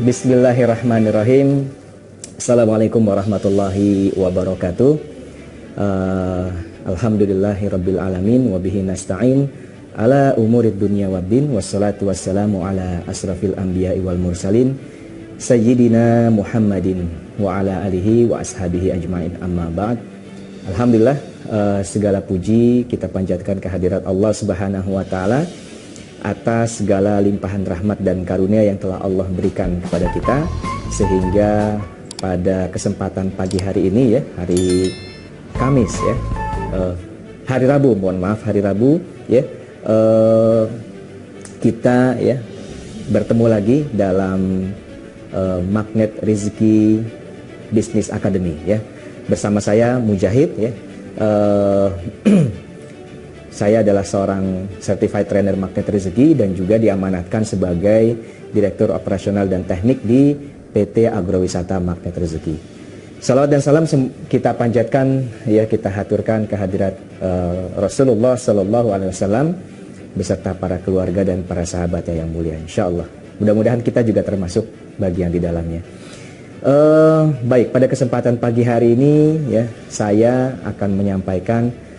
Bismillahirrahmanirrahim. Assalamualaikum warahmatullahi wabarakatuh. Alhamdulillahirabbil alamin wa bihi nasta'in ala umurid dunya waddin wassalatu wassalamu ala asrafil anbiya'i wal mursalin sayyidina Muhammadin wa ala alihi wa ashabihi ajmain, amma ba'd. Alhamdulillah, segala puji kita panjatkan kehadirat Allah Subhanahu wa taala atas segala limpahan rahmat dan karunia yang telah Allah berikan kepada kita, sehingga pada kesempatan pagi hari ini ya, hari Kamis ya, hari Rabu, hari Rabu ya, kita ya bertemu lagi dalam Magnet Rezeki Business Academy ya, bersama saya Mujahid ya. Saya adalah seorang Certified Trainer Magnet Rezeki dan juga diamanatkan sebagai Direktur Operasional dan Teknik di PT Agrowisata Magnet Rezeki. Salawat dan salam kita panjatkan ya, kita haturkan kehadirat Rasulullah Sallallahu Alaihi Wasallam beserta para keluarga dan para sahabatnya yang mulia. Insya Allah, mudah-mudahan kita juga termasuk bagian di dalamnya. Baik, pada kesempatan pagi hari ini ya, saya akan menyampaikan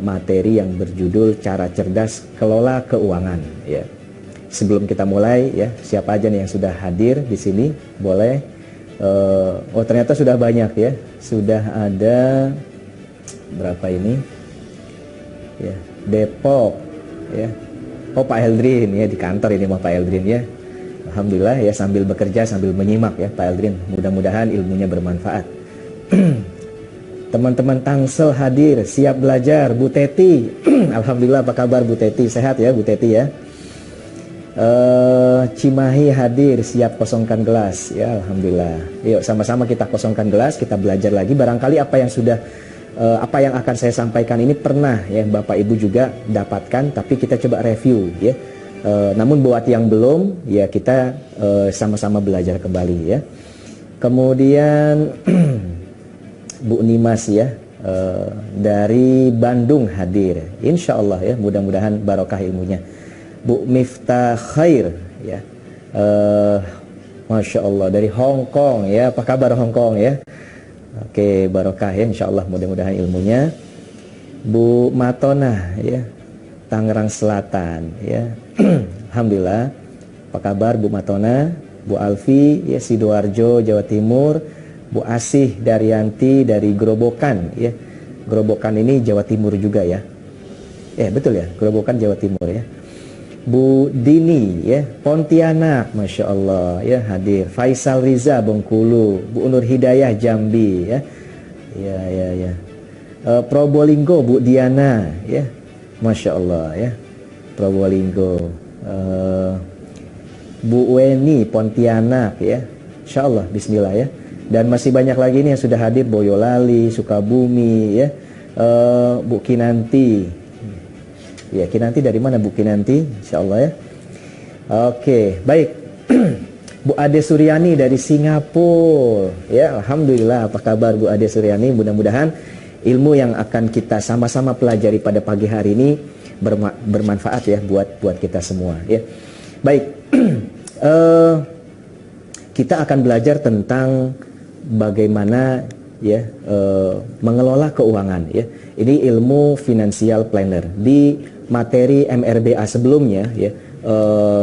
materi yang berjudul cara cerdas kelola keuangan ya. Sebelum kita mulai ya, siapa aja nih yang sudah hadir di sini boleh. Oh ternyata sudah banyak ya, sudah ada berapa ini ya, Depok ya. Oh Pak Eldrin ya, di kantor ini mah Pak Eldrin ya. Alhamdulillah ya, sambil bekerja sambil menyimak ya Pak Eldrin, mudah-mudahan ilmunya bermanfaat. Teman-teman Tangsel hadir, siap belajar. Bu Teti, alhamdulillah, apa kabar Bu Teti? Sehat ya Bu Teti ya. Cimahi hadir, siap kosongkan gelas ya, alhamdulillah. Yuk sama-sama kita kosongkan gelas, kita belajar lagi. Barangkali apa yang sudah apa yang akan saya sampaikan ini pernah ya Bapak Ibu juga dapatkan, tapi kita coba review ya. Namun buat yang belum ya, kita sama-sama belajar kembali ya. Kemudian Bu Nimas ya, dari Bandung hadir, insya Allah ya, mudah-mudahan barokah ilmunya. Bu Miftah Khair ya, Masya Allah, dari Hong Kong ya, apa kabar Hong Kong ya? Oke, barokah ya, insya Allah, mudah-mudahan ilmunya. Bu Matona ya, Tangerang Selatan ya, alhamdulillah, apa kabar Bu Matona? Bu Alfi ya, Sidoarjo Jawa Timur. Bu Asih Daryanti dari Grobokan ya, Grobokan ini Jawa Timur juga ya, betul ya, Grobokan Jawa Timur ya. Bu Dini ya, Pontianak, Masya Allah ya, hadir. Faisal Riza Bengkulu, Bu Nur Hidayah Jambi ya, ya. Probolinggo Bu Diana ya, Masya Allah ya, Probolinggo. Bu Weni Pontianak ya, Insya Allah, Bismillah ya. Dan masih banyak lagi nih yang sudah hadir, Boyolali, Sukabumi ya, Bu Kinanti ya, Kinanti dari mana Bu Kinanti? Insya Allah ya. Oke, baik. Bu Ade Suryani dari Singapura ya, alhamdulillah, apa kabar Bu Ade Suryani? Mudah-mudahan ilmu yang akan kita sama-sama pelajari pada pagi hari ini bermanfaat ya buat kita semua ya. Baik. Kita akan belajar tentang bagaimana ya mengelola keuangan ya. Ini ilmu financial planner. Di materi MRBA sebelumnya ya,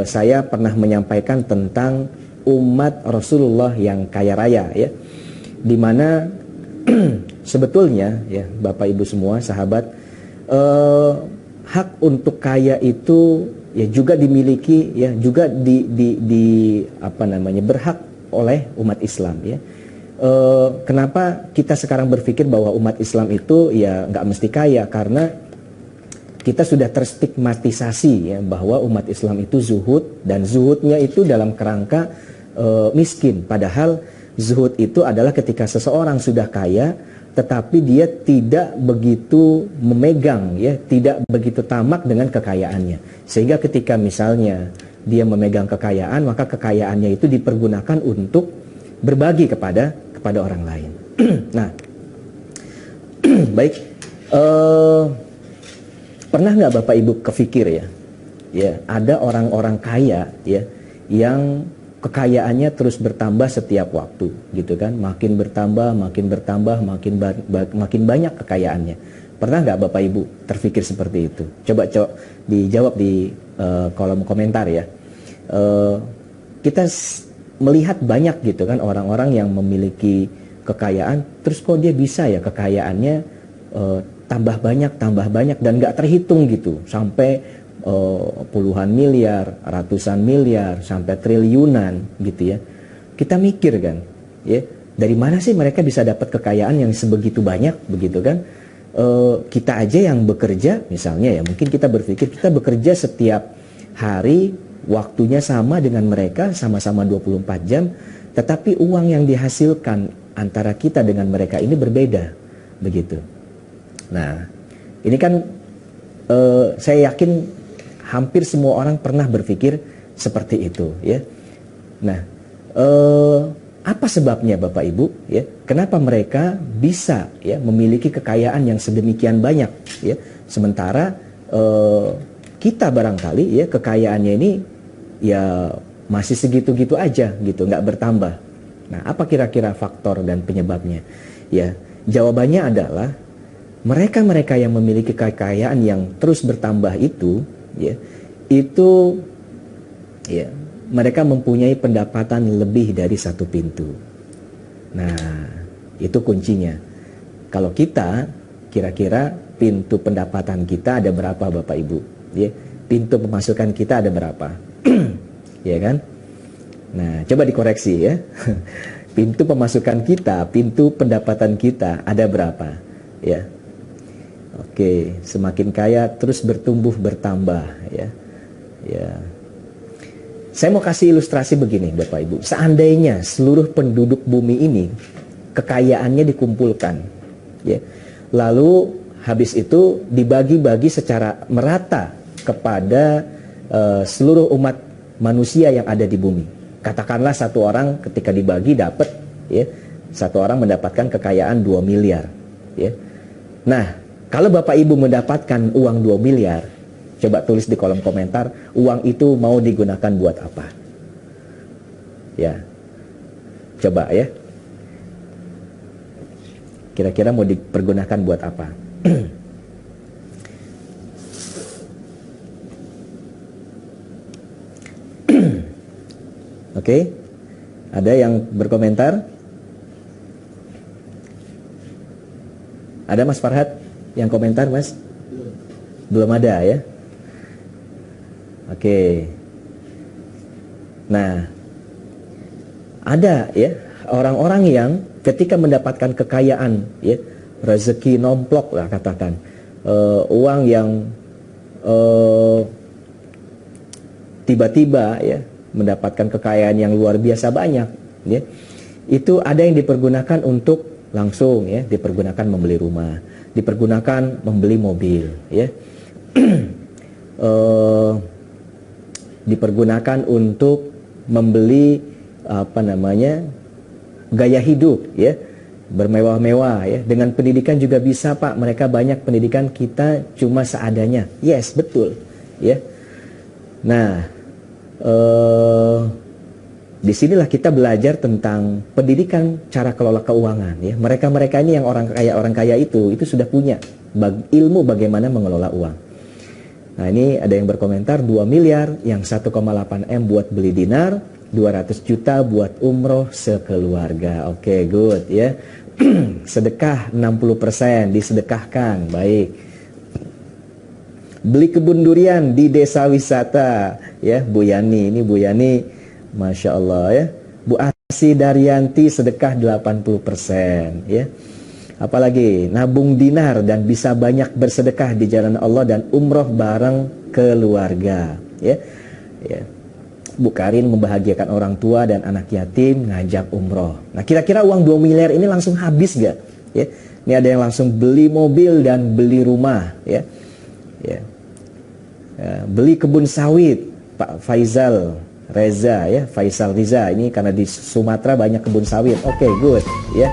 saya pernah menyampaikan tentang umat Rasulullah yang kaya raya ya, dimana sebetulnya ya Bapak Ibu semua sahabat, hak untuk kaya itu ya juga dimiliki ya, juga berhak oleh umat Islam ya. Kenapa kita sekarang berpikir bahwa umat Islam itu ya nggak mesti kaya? Karena kita sudah terstigmatisasi ya bahwa umat Islam itu zuhud, dan zuhudnya itu dalam kerangka miskin. Padahal zuhud itu adalah ketika seseorang sudah kaya tetapi dia tidak begitu memegang ya, tidak begitu tamak dengan kekayaannya, sehingga ketika misalnya dia memegang kekayaan, maka kekayaannya itu dipergunakan untuk berbagi kepada orang lain. Nah, baik, pernah nggak Bapak Ibu kepikir ya, ada orang-orang kaya ya yang kekayaannya terus bertambah setiap waktu, gitu kan? Makin bertambah, makin banyak kekayaannya. Pernah nggak Bapak Ibu terpikir seperti itu? Coba dijawab di kolom komentar ya. Kita melihat banyak gitu kan orang-orang yang memiliki kekayaan, terus kok dia bisa ya kekayaannya tambah banyak dan nggak terhitung gitu, sampai puluhan miliar, ratusan miliar, sampai triliunan gitu ya. Kita mikir kan, ya dari mana sih mereka bisa dapat kekayaan yang sebegitu banyak begitu kan? Kita aja yang bekerja misalnya ya, mungkin kita berpikir kita bekerja setiap hari, waktunya sama dengan mereka, sama-sama 24 jam, tetapi uang yang dihasilkan antara kita dengan mereka ini berbeda begitu. Nah, ini kan saya yakin hampir semua orang pernah berpikir seperti itu ya. Nah, apa sebabnya Bapak Ibu ya? Kenapa mereka bisa ya memiliki kekayaan yang sedemikian banyak ya? Sementara kita barangkali ya kekayaannya ini ya masih segitu-gitu aja gitu, nggak bertambah. Nah, apa kira-kira faktor dan penyebabnya? Ya, jawabannya adalah mereka-mereka yang memiliki kekayaan yang terus bertambah itu, ya, itu, ya, mereka mempunyai pendapatan lebih dari satu pintu. Nah, itu kuncinya. Kalau kita, kira-kira pintu pendapatan kita ada berapa, Bapak Ibu? Ya, pintu pemasukan kita ada berapa? Ya kan? Nah, coba dikoreksi ya. Pintu pemasukan kita, pintu pendapatan kita ada berapa? Ya. Oke, semakin kaya terus bertambah ya. Ya. Saya mau kasih ilustrasi begini Bapak Ibu. Seandainya seluruh penduduk bumi ini kekayaannya dikumpulkan ya. Lalu habis itu dibagi-bagi secara merata kepada seluruh umat manusia yang ada di bumi. Katakanlah satu orang ketika dibagi dapat ya, satu orang mendapatkan kekayaan 2 miliar ya. Nah, kalau Bapak Ibu mendapatkan uang 2 miliar, coba tulis di kolom komentar, uang itu mau digunakan buat apa? Ya. Coba ya. Kira-kira mau dipergunakan buat apa? Oke, ada yang berkomentar? Ada Mas Farhat yang komentar, Mas? Belum ada ya? Oke. Nah, ada ya orang-orang yang ketika mendapatkan kekayaan, ya rezeki nomplok lah katakan, uang yang tiba-tiba ya mendapatkan kekayaan yang luar biasa banyak ya. Itu ada yang dipergunakan untuk langsung ya, dipergunakan membeli rumah, dipergunakan membeli mobil ya. Dipergunakan untuk membeli apa namanya? Gaya hidup ya, bermewah-mewah ya. Dengan pendidikan juga bisa, Pak. Mereka banyak pendidikan, kita cuma seadanya. Yes, betul ya. Nah, disinilah kita belajar tentang pendidikan cara kelola keuangan ya. Mereka ini yang orang kaya itu sudah punya ilmu bagaimana mengelola uang. Nah, ini ada yang berkomentar 2 miliar, yang 1,8 M buat beli dinar, 200 juta buat umroh sekeluarga. Oke, good ya. Sedekah 60% disedekahkan. Baik. Beli kebun durian di desa wisata ya, Bu Yani. Ini Bu Yani, Masya Allah ya. Bu Asi Daryanti sedekah 80% ya. Apalagi nabung dinar dan bisa banyak bersedekah di jalan Allah dan umroh bareng keluarga ya. Ya. Bu Karin membahagiakan orang tua dan anak yatim, ngajak umroh. Nah, kira-kira uang 2 miliar ini langsung habis gak? Ya. Ini ada yang langsung beli mobil dan beli rumah ya. Ya. Beli kebun sawit, Pak Faisal Reza ya, Faisal Riza, ini karena di Sumatera banyak kebun sawit. Oke, good ya.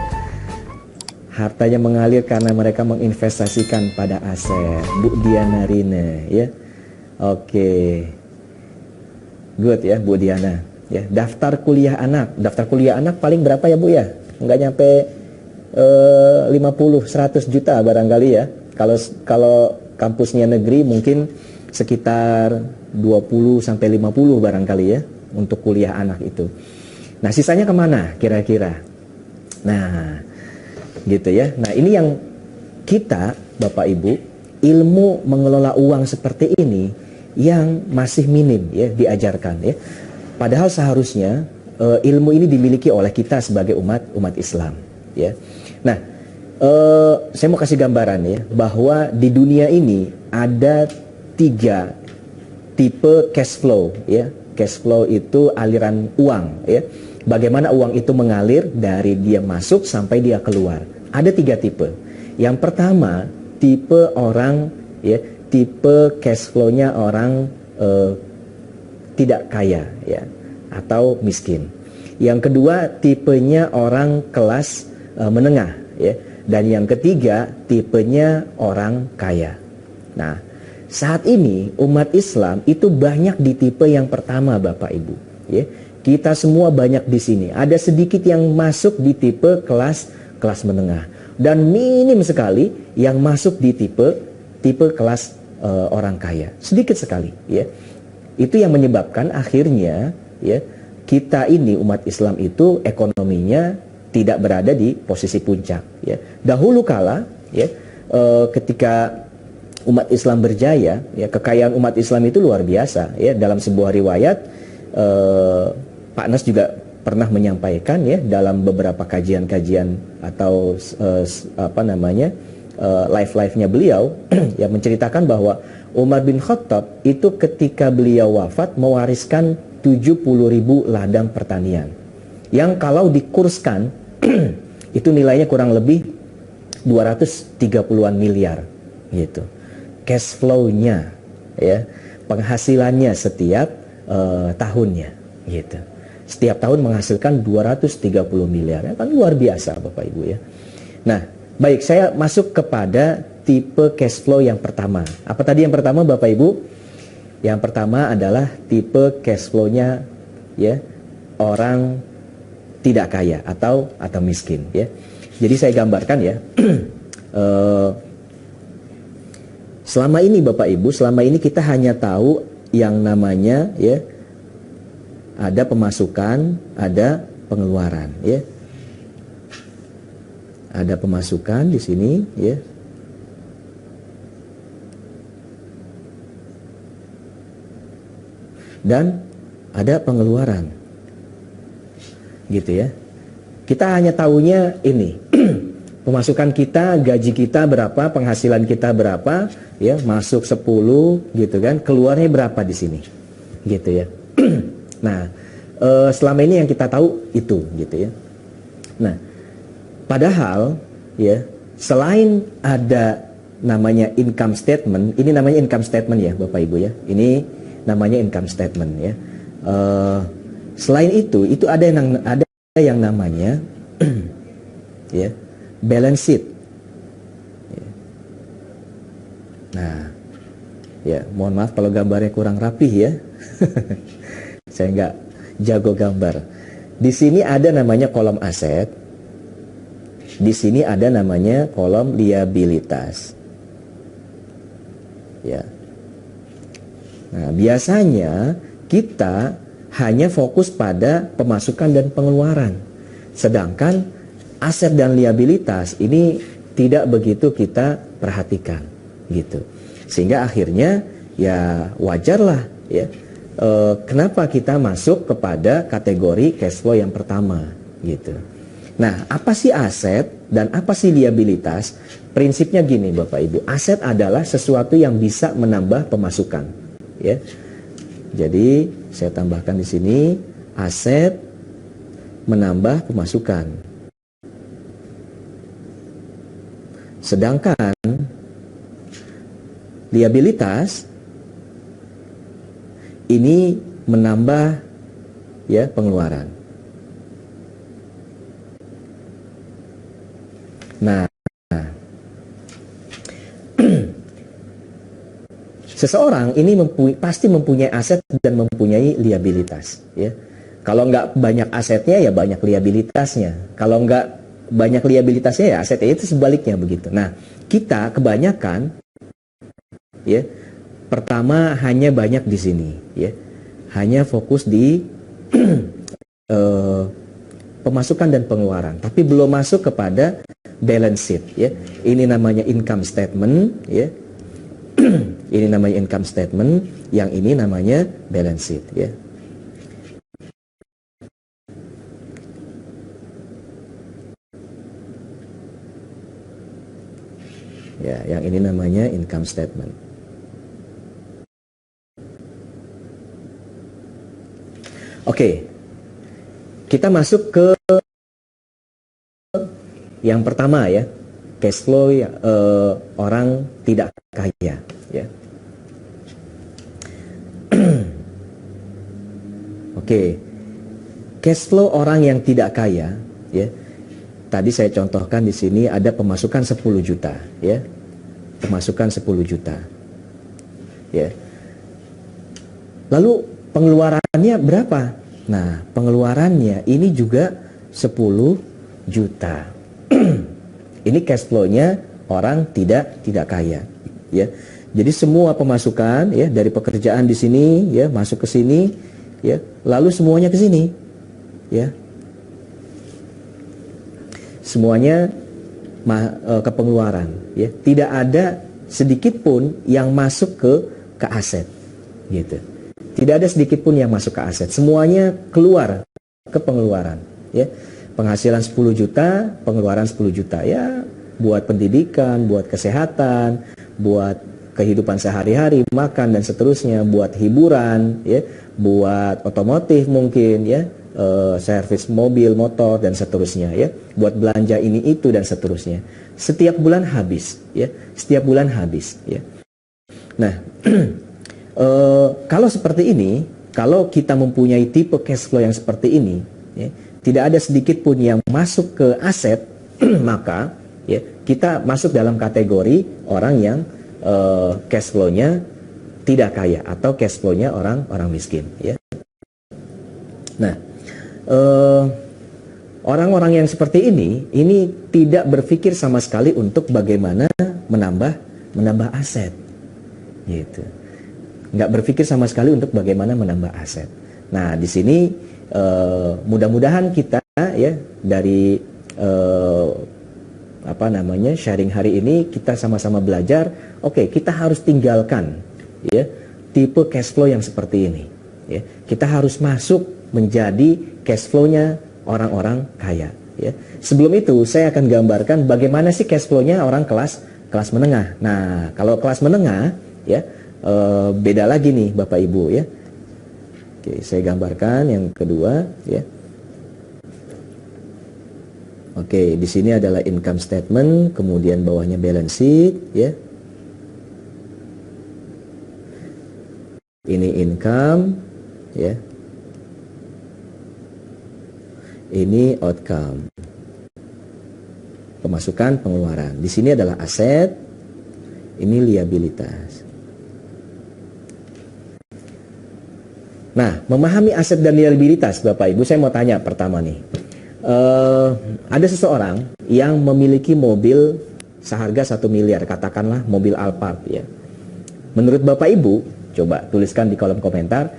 Hartanya mengalir karena mereka menginvestasikan pada aset. Bu Diana Rine ya. Oke. Good ya Bu Diana. Ya, daftar kuliah anak. Daftar kuliah anak paling berapa ya Bu ya? Nggak nyampe 50-100 juta barangkali ya. Kalau kampusnya negeri mungkin sekitar 20 sampai 50 barangkali ya untuk kuliah anak itu. Nah, sisanya kemana kira-kira? Nah, gitu ya. Nah, ini yang kita, Bapak Ibu, ilmu mengelola uang seperti ini yang masih minim ya diajarkan ya. Padahal seharusnya ilmu ini dimiliki oleh kita sebagai umat Islam ya. Nah, saya mau kasih gambaran ya bahwa di dunia ini ada 3 tipe cash flow ya. Cash flow itu aliran uang ya. Bagaimana uang itu mengalir dari dia masuk sampai dia keluar. Ada 3 tipe. Yang pertama, tipe orang ya, tipe cash flow-nya orang tidak kaya ya atau miskin. Yang kedua, tipenya orang kelas menengah ya. Dan yang ketiga, tipenya orang kaya. Nah, saat ini umat Islam itu banyak di tipe yang pertama, Bapak Ibu ya. Kita semua banyak di sini. Ada sedikit yang masuk di tipe kelas menengah dan minim sekali yang masuk di tipe kelas orang kaya. Sedikit sekali ya. Itu yang menyebabkan akhirnya ya kita ini umat Islam itu ekonominya tidak berada di posisi puncak ya. Dahulu kala ya ketika umat Islam berjaya ya, kekayaan umat Islam itu luar biasa ya. Dalam sebuah riwayat Pak Nas juga pernah menyampaikan ya dalam beberapa kajian-kajian atau live-nya beliau yang menceritakan bahwa Umar bin Khattab itu ketika beliau wafat mewariskan 70.000 ladang pertanian yang kalau dikurskan itu nilainya kurang lebih 230-an miliar gitu. Cash flow-nya ya, penghasilannya setiap tahunnya gitu. Setiap tahun menghasilkan 230 miliar. Ya, kan luar biasa Bapak Ibu ya. Nah, baik, saya masuk kepada tipe cash flow yang pertama. Apa tadi yang pertama Bapak Ibu? Yang pertama adalah tipe cash flow-nya ya orang tidak kaya atau miskin ya. Jadi saya gambarkan ya. Selama ini Bapak Ibu, selama ini kita hanya tahu yang namanya ya ada pemasukan, ada pengeluaran ya. Ada pemasukan di sini ya. Dan ada pengeluaran. Gitu ya. Kita hanya tahunya ini. Pemasukan kita, gaji kita berapa, penghasilan kita berapa, ya, masuk 10 gitu kan, keluarnya berapa di sini. Gitu ya. Nah, selama ini yang kita tahu itu gitu ya. Nah, padahal ya, selain ada namanya income statement, ini namanya income statement ya Bapak Ibu ya. Ini namanya income statement ya. Selain itu ada yang namanya ya, balance sheet. Nah, ya mohon maaf kalau gambarnya kurang rapih ya. Saya nggak jago gambar. Di sini ada namanya kolom aset. Di sini ada namanya kolom liabilitas. Ya. Nah, biasanya kita hanya fokus pada pemasukan dan pengeluaran. Sedangkan aset dan liabilitas ini tidak begitu kita perhatikan gitu. Sehingga akhirnya ya wajarlah ya. Kenapa kita masuk kepada kategori cash flow yang pertama gitu. Nah, apa sih aset dan apa sih liabilitas? Prinsipnya gini Bapak Ibu, aset adalah sesuatu yang bisa menambah pemasukan, ya. Jadi saya tambahkan di sini aset menambah pemasukan. Sedangkan liabilitas ini menambah ya pengeluaran. Nah, seseorang ini pasti mempunyai aset dan mempunyai liabilitas, ya. Kalau nggak banyak asetnya ya banyak liabilitasnya. Kalau nggak banyak liabilitasnya ya asetnya, itu sebaliknya begitu. Nah, kita kebanyakan ya pertama hanya banyak di sini ya. Hanya fokus di pemasukan dan pengeluaran, tapi belum masuk kepada balance sheet ya. Ini namanya income statement ya. Ini namanya income statement, yang ini namanya balance sheet ya. Ya, yang ini namanya income statement. Oke. Kita masuk ke yang pertama ya. Cash flow orang tidak kaya ya. Oke. Cash flow orang yang tidak kaya ya. Tadi saya contohkan di sini ada pemasukan 10 juta ya. Pemasukan 10 juta. Ya. Lalu pengeluarannya berapa? Nah, pengeluarannya ini juga 10 juta. Ini cash flow-nya orang tidak kaya ya. Jadi semua pemasukan ya dari pekerjaan di sini ya masuk ke sini ya, lalu semuanya ke sini ya. Semuanya ke pengeluaran ya. Tidak ada sedikit pun yang masuk ke aset gitu. Tidak ada sedikit pun yang masuk ke aset. Semuanya keluar ke pengeluaran ya. Penghasilan 10 juta, pengeluaran 10 juta ya, buat pendidikan, buat kesehatan, buat kehidupan sehari-hari, makan dan seterusnya, buat hiburan ya, buat otomotif mungkin ya, servis mobil, motor dan seterusnya ya, buat belanja ini itu dan seterusnya. Setiap bulan habis ya, setiap bulan habis ya. Nah, kalau seperti ini, kalau kita mempunyai tipe cash flow yang seperti ini ya, tidak ada sedikit pun yang masuk ke aset, maka ya, kita masuk dalam kategori orang yang cash flow-nya tidak kaya atau cash flow-nya orang miskin ya. Nah, orang-orang yang seperti ini tidak berpikir sama sekali untuk bagaimana menambah aset gitu. Nggak berpikir sama sekali untuk bagaimana menambah aset. Nah, di sini mudah-mudahan kita ya dari sharing hari ini kita sama-sama belajar. Oke, kita harus tinggalkan ya tipe cash flow yang seperti ini ya. Kita harus masuk menjadi cash flow-nya orang-orang kaya ya. Sebelum itu saya akan gambarkan bagaimana sih cash flow-nya orang kelas menengah. Nah, kalau kelas menengah ya beda lagi nih Bapak Ibu ya. Oke, saya gambarkan yang kedua ya. Oke, di sini adalah income statement, kemudian bawahnya balance sheet ya. Ini income ya. Ini outcome. Pemasukan, pengeluaran. Di sini adalah aset, ini liabilitas. Nah, memahami aset dan liabilitas, Bapak Ibu, saya mau tanya pertama nih. Ada seseorang yang memiliki mobil seharga 1 miliar, katakanlah mobil Alphard ya. Menurut Bapak Ibu, coba tuliskan di kolom komentar,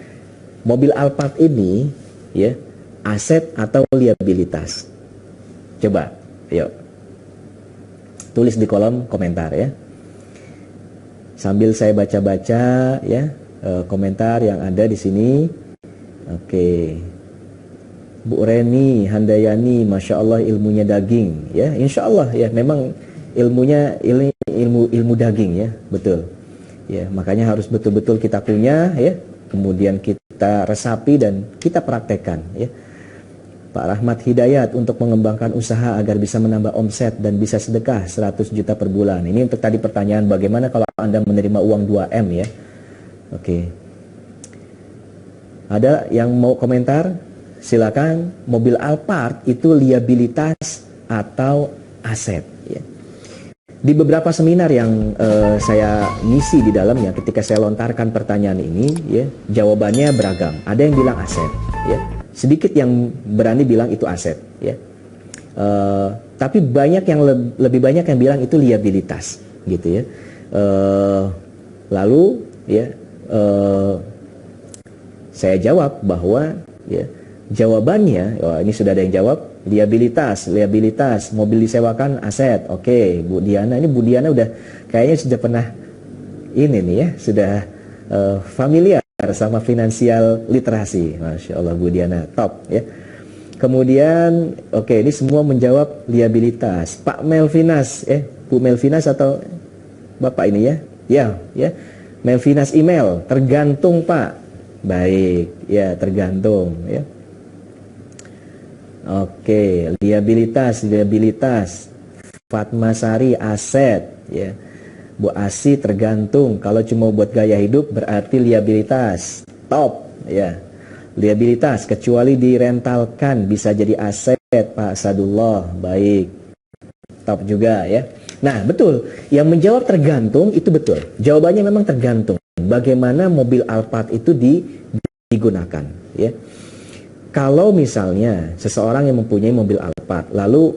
mobil Alphard ini ya, aset atau liabilitas? Coba, yuk. Tulis di kolom komentar ya. Sambil saya baca-baca ya komentar yang ada di sini. Oke. Bu Reni Handayani, Masya Allah ilmunya daging ya. Insya Allah ya, memang ilmunya ilmu daging ya, betul ya. Makanya harus betul-betul kita punya ya, kemudian kita resapi dan kita praktekkan ya. Pak Rahmat Hidayat, untuk mengembangkan usaha agar bisa menambah omset dan bisa sedekah 100 juta per bulan. Ini untuk tadi pertanyaan bagaimana kalau Anda menerima uang 2M ya. Oke. Ada yang mau komentar? Silakan. Mobil Alphard itu liabilitas atau aset ya. Di beberapa seminar yang saya ngisi di dalamnya, ketika saya lontarkan pertanyaan ini ya, jawabannya beragam. Ada yang bilang aset ya. sedikit yang berani bilang itu aset, ya. Tapi banyak yang lebih banyak yang bilang itu liabilitas, gitu ya. Lalu ya saya jawab bahwa ya jawabannya, ini sudah ada yang jawab, liabilitas, mobil disewakan aset. Oke, Bu Diana, ini Bu Diana udah kayaknya sudah pernah ini nih ya, sudah familiar sama finansial literasi. Masya Allah, Bu Diana, top ya. Kemudian, oke, ini semua menjawab liabilitas. Pak Melvinas, Bu Melvinas atau Bapak ini ya? Ya. Melvinas email, tergantung Pak. Baik, ya tergantung ya. Oke, liabilitas. Fatmasari aset, ya. Bu Asi tergantung. Kalau cuma buat gaya hidup berarti liabilitas. Top, ya. Liabilitas kecuali direntalkan bisa jadi aset, Pak Sadullah. Baik. Top juga ya. Nah, betul. Yang menjawab tergantung itu betul. Jawabannya memang tergantung. Bagaimana mobil Alphard itu digunakan, ya. Kalau misalnya seseorang yang mempunyai mobil Alphard, lalu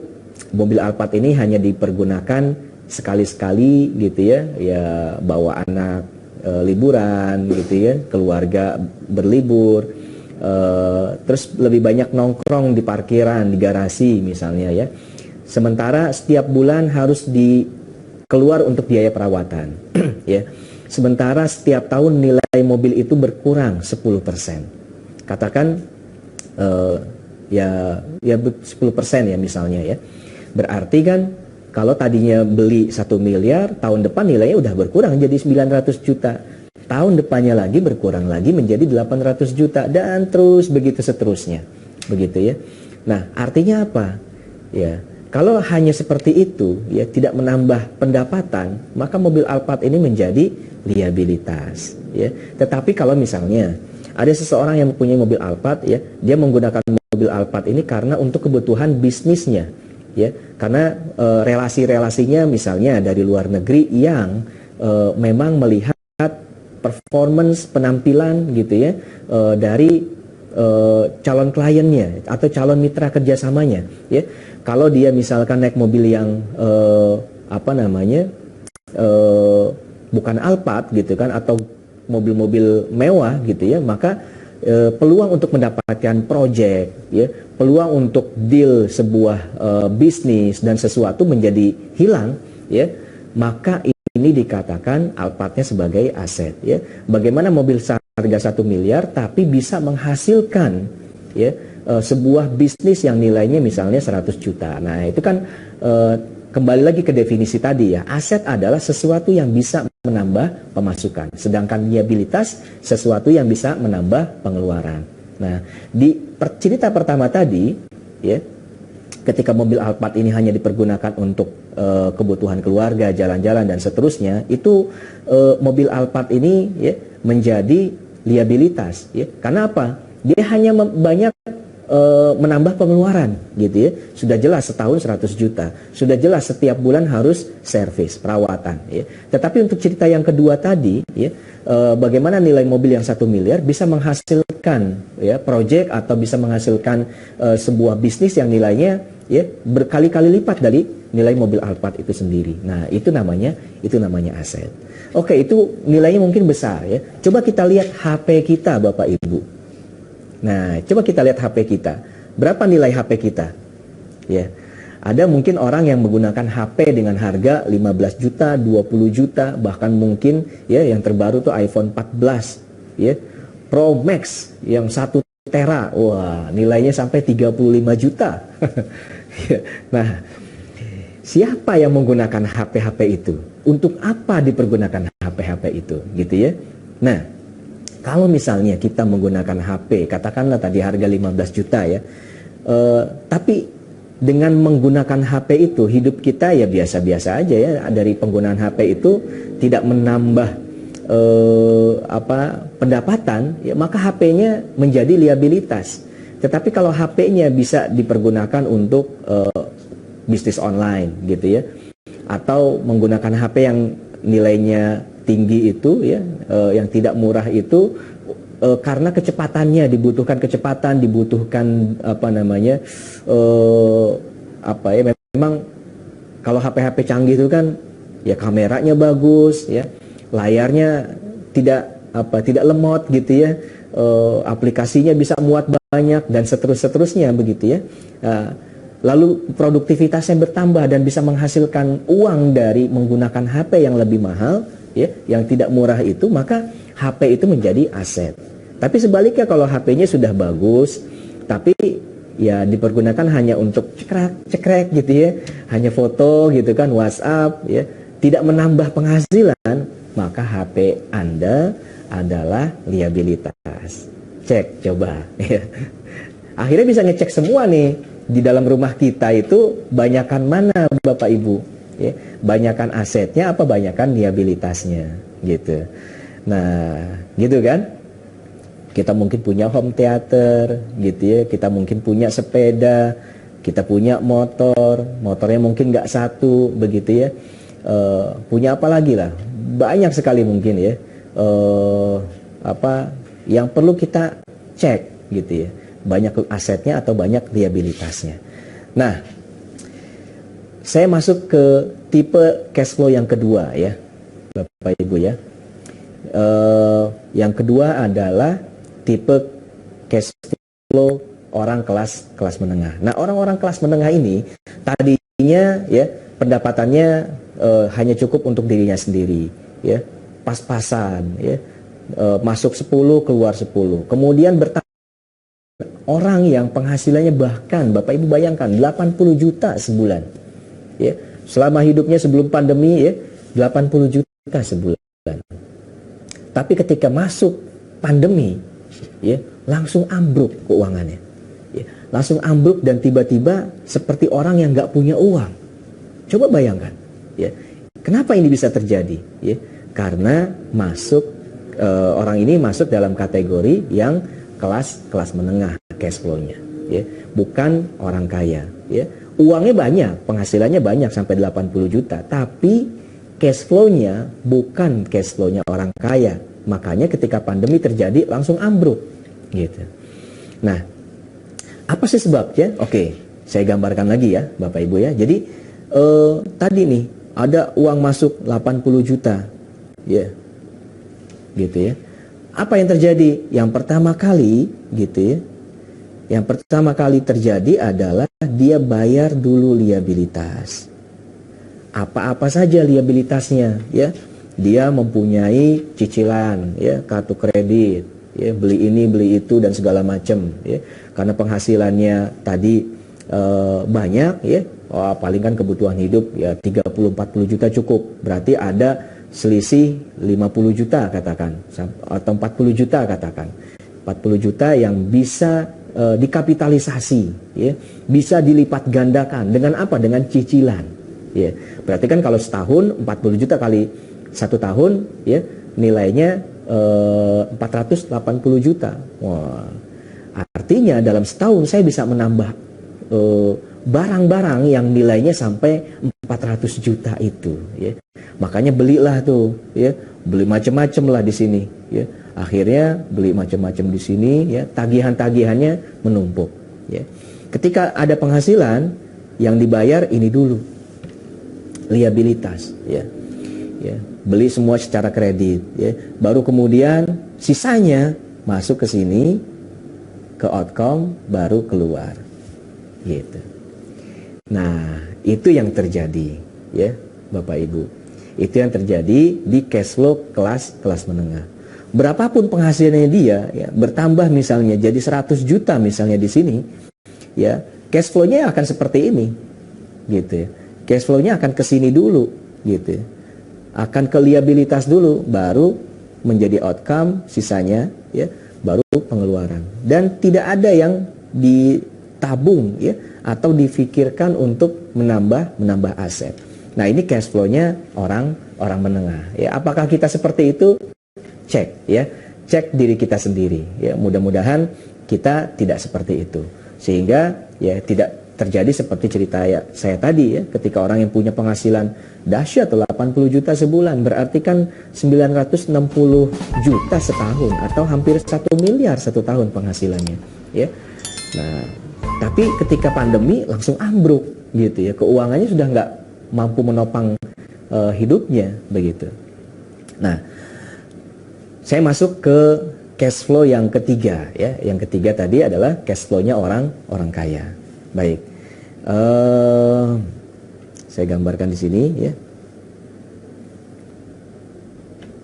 mobil Alphard ini hanya dipergunakan sekali-sekali gitu ya, ya bawa anak liburan gitu ya, keluarga berlibur. Terus lebih banyak nongkrong di parkiran, di garasi misalnya ya. Sementara setiap bulan harus keluar untuk biaya perawatan ya. Sementara setiap tahun nilai mobil itu berkurang 10%. Katakan ya 10% ya misalnya ya. Berarti kan kalau tadinya beli 1 miliar, tahun depan nilainya udah berkurang jadi 900 juta. Tahun depannya lagi berkurang lagi menjadi 800 juta dan terus begitu seterusnya. Begitu ya. Nah, artinya apa? Ya, kalau hanya seperti itu ya tidak menambah pendapatan, maka mobil Alphard ini menjadi liabilitas ya. Tetapi kalau misalnya ada seseorang yang mempunyai mobil Alphard ya, dia menggunakan mobil Alphard ini karena untuk kebutuhan bisnisnya ya. Karena relasi-relasinya misalnya dari luar negeri yang memang melihat performance penampilan gitu ya dari calon kliennya atau calon mitra kerjasamanya ya. Kalau dia misalkan naik mobil yang bukan Alphard gitu kan, atau mobil-mobil mewah gitu ya, maka peluang untuk mendapatkan project ya, peluang untuk deal sebuah bisnis dan sesuatu menjadi hilang ya. Maka ini dikatakan Alphardnya sebagai aset ya. Bagaimana mobil harga 1 miliar tapi bisa menghasilkan ya sebuah bisnis yang nilainya misalnya 100 juta. Nah, itu kan kembali lagi ke definisi tadi ya. Aset adalah sesuatu yang bisa menambah pemasukan, sedangkan liabilitas sesuatu yang bisa menambah pengeluaran. Nah, di cerita pertama tadi ya, ketika mobil Alphard ini hanya dipergunakan untuk kebutuhan keluarga, jalan-jalan dan seterusnya, itu mobil Alphard ini ya menjadi liabilitas ya. Karena apa? Dia hanya banyak menambah pengeluaran gitu ya. Sudah jelas setahun 100 juta. Sudah jelas setiap bulan harus servis, perawatan ya. Tetapi untuk cerita yang kedua tadi ya, bagaimana nilai mobil yang 1 miliar bisa menghasilkan ya project atau bisa menghasilkan sebuah bisnis yang nilainya ya berkali-kali lipat dari nilai mobil Alphard itu sendiri. Nah, itu namanya aset. Oke, itu nilainya mungkin besar ya. Coba kita lihat HP kita Bapak Ibu. Nah, coba kita lihat HP kita. Berapa nilai HP kita? Ya. Ada mungkin orang yang menggunakan HP dengan harga 15 juta, 20 juta, bahkan mungkin ya yang terbaru tuh iPhone 14 ya. Pro Max yang 1 tera. Wah, nilainya sampai 35 juta. Nah, siapa yang menggunakan HP-HP itu? Untuk apa dipergunakan HP-HP itu? Gitu ya. Nah, kalau misalnya kita menggunakan HP, katakanlah tadi harga 15 juta ya, tapi dengan menggunakan HP itu, hidup kita ya biasa-biasa aja ya. Dari penggunaan HP itu tidak menambah pendapatan, ya, maka HP-nya menjadi liabilitas. Tetapi kalau HP-nya bisa dipergunakan untuk bisnis online gitu ya, atau menggunakan HP yang nilainya tinggi itu ya, yang tidak murah itu karena kecepatannya, dibutuhkan kecepatan, dibutuhkan memang kalau HP-HP canggih itu kan ya kameranya bagus ya, layarnya tidak lemot gitu ya, aplikasinya bisa muat banyak dan seterusnya begitu ya. Lalu produktivitasnya bertambah dan bisa menghasilkan uang dari menggunakan HP yang lebih mahal ya, yang tidak murah itu, maka HP itu menjadi aset. Tapi sebaliknya kalau HP-nya sudah bagus tapi ya dipergunakan hanya untuk cekrek gitu ya, hanya foto gitu kan, WhatsApp ya, tidak menambah penghasilan, maka HP Anda adalah liabilitas. Cek coba ya. Akhirnya bisa ngecek semua nih di dalam rumah kita itu, banyakan mana Bapak Ibu ya, banyakan asetnya apa banyakan liabilitasnya gitu. Nah gitu kan, kita mungkin punya home theater gitu ya, kita mungkin punya sepeda, kita punya motornya mungkin nggak satu begitu ya, punya apa lagi lah, banyak sekali mungkin ya, yang perlu kita cek gitu ya, banyak asetnya atau banyak liabilitasnya. Nah, saya masuk ke tipe cash flow yang kedua ya Bapak Ibu ya. Yang kedua adalah tipe cash flow orang kelas menengah. Nah, orang-orang kelas menengah ini tadinya ya pendapatannya hanya cukup untuk dirinya sendiri ya, pas-pasan ya, masuk 10 keluar 10. Kemudian bertambah orang yang penghasilannya bahkan Bapak Ibu bayangkan 80 juta sebulan ya, selama hidupnya sebelum pandemi ya, 80 juta sebulan. Tapi ketika masuk pandemi ya, langsung ambruk keuangannya ya, langsung ambruk dan tiba-tiba seperti orang yang nggak punya uang. Coba bayangkan ya, kenapa ini bisa terjadi ya, karena orang ini masuk dalam kategori yang kelas menengah cash flow-nya ya, bukan orang kaya ya. Uangnya banyak, penghasilannya banyak sampai 80 juta, tapi cash flow-nya bukan cash flow-nya orang kaya. Makanya ketika pandemi terjadi langsung ambruk gitu. Nah, apa sih sebabnya? Oke, saya gambarkan lagi ya Bapak Ibu ya. Jadi tadi nih ada uang masuk 80 juta ya, gitu ya. Apa yang terjadi? Yang pertama kali gitu ya, yang pertama kali terjadi adalah dia bayar dulu liabilitas. Apa-apa saja liabilitasnya ya. Dia mempunyai cicilan ya, kartu kredit ya, beli ini beli itu dan segala macam ya. Karena penghasilannya tadi banyak ya, paling kan kebutuhan hidup ya 30-40 juta cukup. Berarti ada selisih 50 juta katakan, atau 40 juta katakan. 40 juta yang bisa dikapitalisasi ya, bisa dilipat gandakan dengan apa? Dengan cicilan ya. Berarti kan kalau setahun 40 juta kali 1 tahun ya, nilainya 480 juta. Wah, artinya dalam setahun saya bisa menambah barang-barang yang nilainya sampai 400 juta itu ya. Makanya belilah tuh ya, beli macam-macam lah di sini ya. Akhirnya beli macam-macam di sini ya, tagihan-tagihannya menumpuk ya. Ketika ada penghasilan, yang dibayar ini dulu liabilitas ya. Ya, beli semua secara kredit ya. Baru kemudian sisanya masuk ke sini, ke outcome, baru keluar gitu. Nah, itu yang terjadi ya Bapak Ibu. Itu yang terjadi di cash flow kelas menengah. Berapapun penghasilannya dia ya, bertambah misalnya jadi 100 juta misalnya di sini ya, cash flow-nya akan seperti ini gitu ya. Cash flow-nya akan ke sini dulu gitu ya. Akan ke liabilitas dulu, baru menjadi outcome, sisanya ya baru pengeluaran. Dan tidak ada yang ditabung ya, atau difikirkan untuk menambah aset. Nah, ini cash flow-nya orang menengah ya. Apakah kita seperti itu? Cek ya, cek diri kita sendiri ya. Mudah-mudahan kita tidak seperti itu, sehingga ya terjadi seperti cerita saya tadi ya, ketika orang yang punya penghasilan dahsyat 80 juta sebulan, berarti kan 960 juta setahun atau hampir 1 miliar satu tahun penghasilannya ya. Nah, tapi ketika pandemi langsung ambruk gitu ya, keuangannya sudah nggak mampu menopang hidupnya begitu. Nah, saya masuk ke cash flow yang ketiga ya. Yang ketiga tadi adalah cash flow-nya orang kaya. Baik, saya gambarkan di sini ya.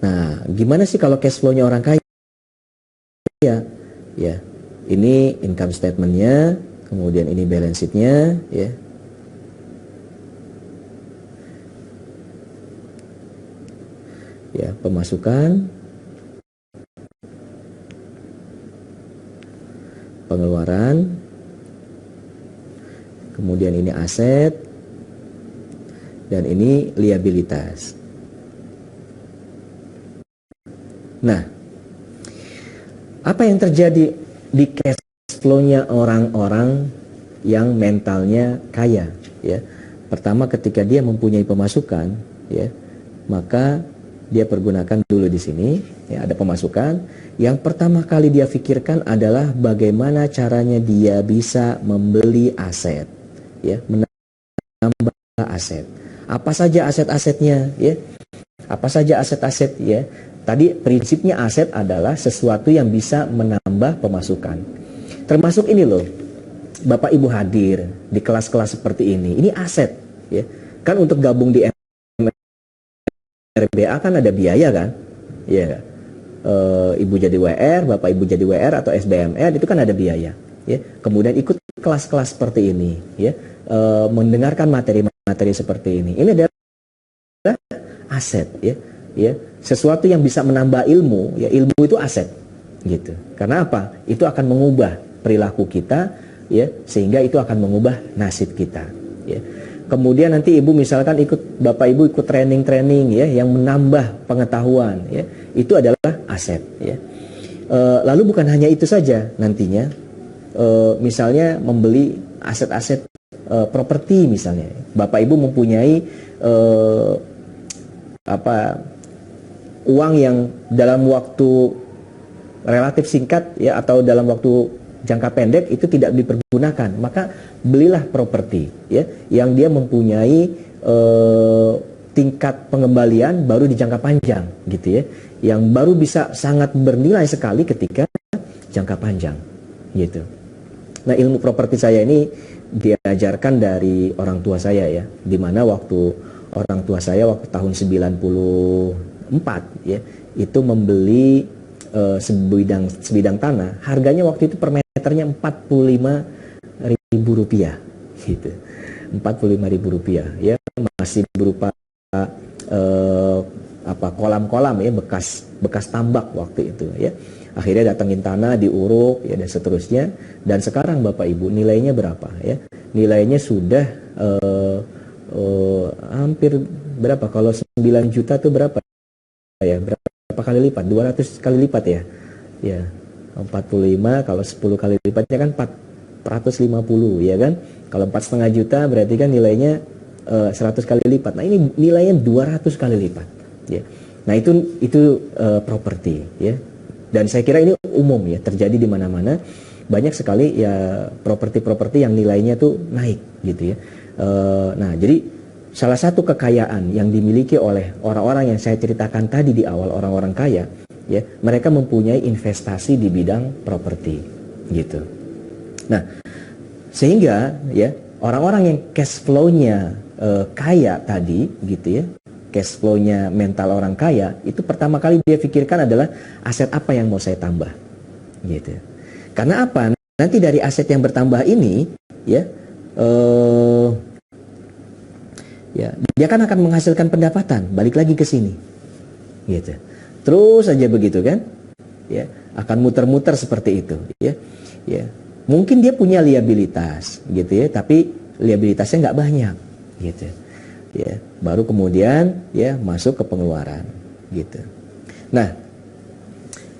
Nah, gimana sih kalau cash flow-nya orang kaya? Ya, ini income statement-nya, kemudian ini balance sheet-nya ya. Ya, pemasukan, pengeluaran, kemudian ini aset, dan ini liabilitas. Nah, apa yang terjadi di cash flow-nya orang-orang yang mentalnya kaya ya? Pertama, ketika dia mempunyai pemasukan ya, maka dia pergunakan dulu di sini ya, ada pemasukan. Yang pertama kali dia pikirkan adalah bagaimana caranya dia bisa membeli aset ya, menambah aset. Apa saja aset-asetnya ya? Apa saja aset-aset ya? Tadi prinsipnya aset adalah sesuatu yang bisa menambah pemasukan. Termasuk ini loh, Bapak Ibu hadir di kelas-kelas seperti ini. Ini aset ya. Kan untuk gabung di RBA kan ada biaya kan? Iya. Ibu jadi WR, Bapak Ibu jadi WR atau SBMR itu kan ada biaya. Ya. Kemudian ikut kelas-kelas seperti ini, ya, mendengarkan materi-materi seperti ini. Ini adalah aset, ya, ya, sesuatu yang bisa menambah ilmu. Ya, ilmu itu aset, gitu. Karena apa? Itu akan mengubah perilaku kita, ya, sehingga itu akan mengubah nasib kita. Ya. Kemudian nanti ibu misalkan bapak ibu ikut training ya yang menambah pengetahuan ya, itu adalah aset ya. Lalu bukan hanya itu saja nantinya, misalnya membeli aset-aset properti misalnya, bapak ibu mempunyai uang yang dalam waktu relatif singkat ya atau dalam waktu jangka pendek itu tidak dipergunakan, maka belilah properti ya yang dia mempunyai tingkat pengembalian baru di jangka panjang gitu ya, yang baru bisa sangat bernilai sekali ketika jangka panjang gitu. Nah, ilmu properti saya ini diajarkan dari orang tua saya ya, dimana waktu orang tua saya waktu tahun 94 ya itu membeli sebidang tanah, harganya waktu itu per meternya Rp45.000 gitu. Rp45.000 ya, masih berupa kolam-kolam ya, bekas tambak waktu itu ya. Akhirnya datangin tanah, diuruk ya dan seterusnya, dan sekarang Bapak Ibu nilainya berapa ya? Nilainya sudah hampir berapa? Kalau 9 juta tuh berapa ya? Berapa kali lipat? 200 kali lipat ya. Ya. 45 kalau 10 kali lipatnya kan 450 ya kan. Kalau 4,5 juta berarti kan nilainya 100 kali lipat. Nah, ini nilainya 200 kali lipat ya. Nah, itu properti ya. Dan saya kira ini umum ya, terjadi di mana-mana. Banyak sekali ya properti-properti yang nilainya tuh naik gitu ya. Nah, jadi salah satu kekayaan yang dimiliki oleh orang-orang yang saya ceritakan tadi di awal, orang-orang kaya ya, mereka mempunyai investasi di bidang properti gitu. Nah, sehingga ya orang-orang yang cash flow-nya kaya tadi gitu ya, cash flow-nya mental orang kaya, itu pertama kali dia pikirkan adalah aset apa yang mau saya tambah gitu. Karena apa? Nanti dari aset yang bertambah ini ya ya, dia kan akan menghasilkan pendapatan, balik lagi ke sini gitu. Terus saja begitu kan ya, akan muter-muter seperti itu ya. Ya, mungkin dia punya liabilitas gitu ya, tapi liabilitasnya nggak banyak gitu ya. Baru kemudian ya masuk ke pengeluaran gitu. Nah,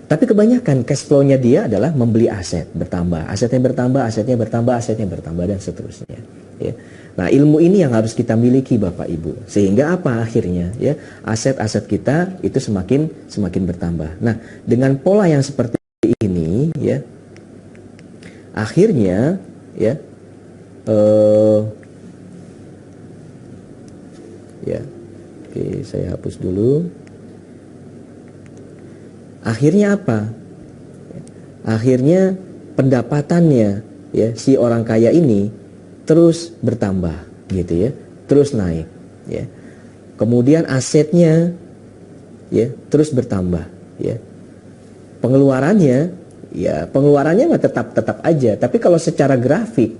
tapi kebanyakan cash flow-nya dia adalah membeli aset bertambah, asetnya bertambah, asetnya bertambah, asetnya bertambah, dan seterusnya. ya. Nah, ilmu ini yang harus kita miliki Bapak Ibu. Sehingga apa akhirnya ya? Aset-aset kita itu semakin bertambah. Nah, dengan pola yang seperti ini ya, akhirnya ya ya. Oke, saya hapus dulu. Akhirnya apa? Akhirnya pendapatannya ya si orang kaya ini terus bertambah gitu ya, terus naik ya. Kemudian asetnya ya terus bertambah ya. Pengeluarannya mah tetap aja, tapi kalau secara grafik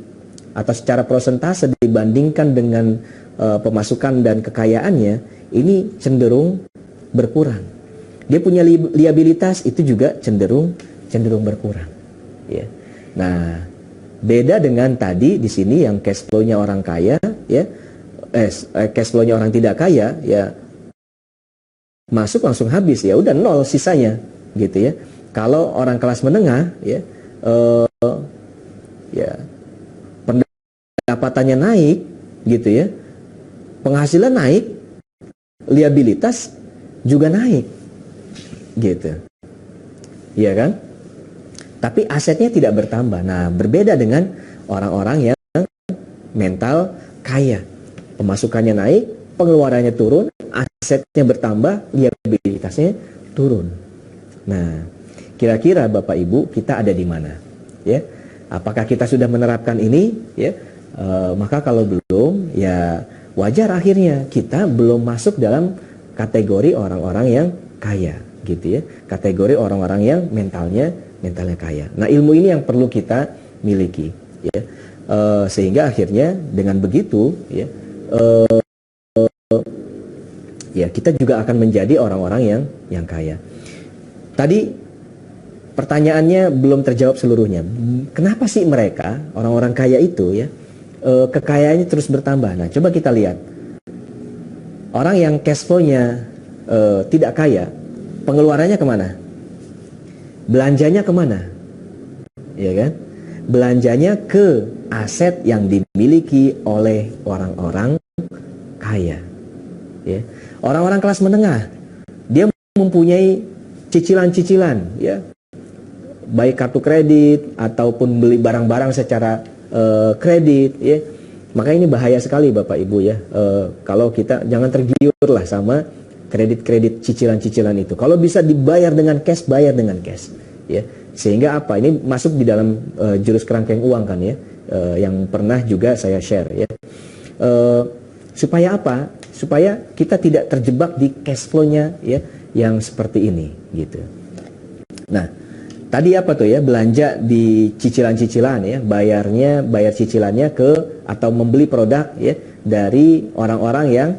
atau secara persentase dibandingkan dengan pemasukan dan kekayaannya, ini cenderung berkurang. Dia punya liabilitas itu juga cenderung berkurang ya. Nah, beda dengan tadi di sini yang cash flow-nya orang kaya ya, cash flow-nya orang tidak kaya ya, masuk langsung habis ya, udah nol sisanya gitu ya. Kalau orang kelas menengah ya, ya pendapatannya naik gitu ya, penghasilan naik, liabilitas juga naik gitu, iya kan? Tapi asetnya tidak bertambah. Nah, berbeda dengan orang-orang yang mental kaya. Pemasukannya naik, pengeluarannya turun, asetnya bertambah, liabilitasnya turun. Nah, kira-kira Bapak Ibu kita ada di mana? Ya, apakah kita sudah menerapkan ini? Ya, maka kalau belum, ya wajar akhirnya kita belum masuk dalam kategori orang-orang yang kaya, gitu ya. Kategori orang-orang yang mentalnya kaya. Nah, ilmu ini yang perlu kita miliki, ya. Sehingga akhirnya dengan begitu, ya, ya kita juga akan menjadi orang-orang yang kaya. Tadi pertanyaannya belum terjawab seluruhnya. Kenapa sih mereka orang-orang kaya itu ya kekayaannya terus bertambah? Nah, coba kita lihat. Orang yang cash flow-nya tidak kaya, pengeluarannya kemana? Belanjanya kemana? Ya kan? Belanjanya ke aset yang dimiliki oleh orang-orang kaya. Ya. Orang-orang kelas menengah, dia mempunyai cicilan-cicilan, ya, baik kartu kredit ataupun beli barang-barang secara kredit, ya. Maka ini bahaya sekali Bapak Ibu ya. Kalau kita jangan tergiur lah sama kredit-kredit cicilan-cicilan itu. Kalau bisa dibayar dengan cash, bayar dengan cash, ya. Sehingga apa? Ini masuk di dalam jurus kerangkeng uang kan ya, yang pernah juga saya share ya. Supaya apa? Supaya kita tidak terjebak di cash flow-nya ya yang seperti ini gitu. Nah, tadi apa tuh ya, belanja di cicilan-cicilan ya, bayar cicilannya ke atau membeli produk ya dari orang-orang yang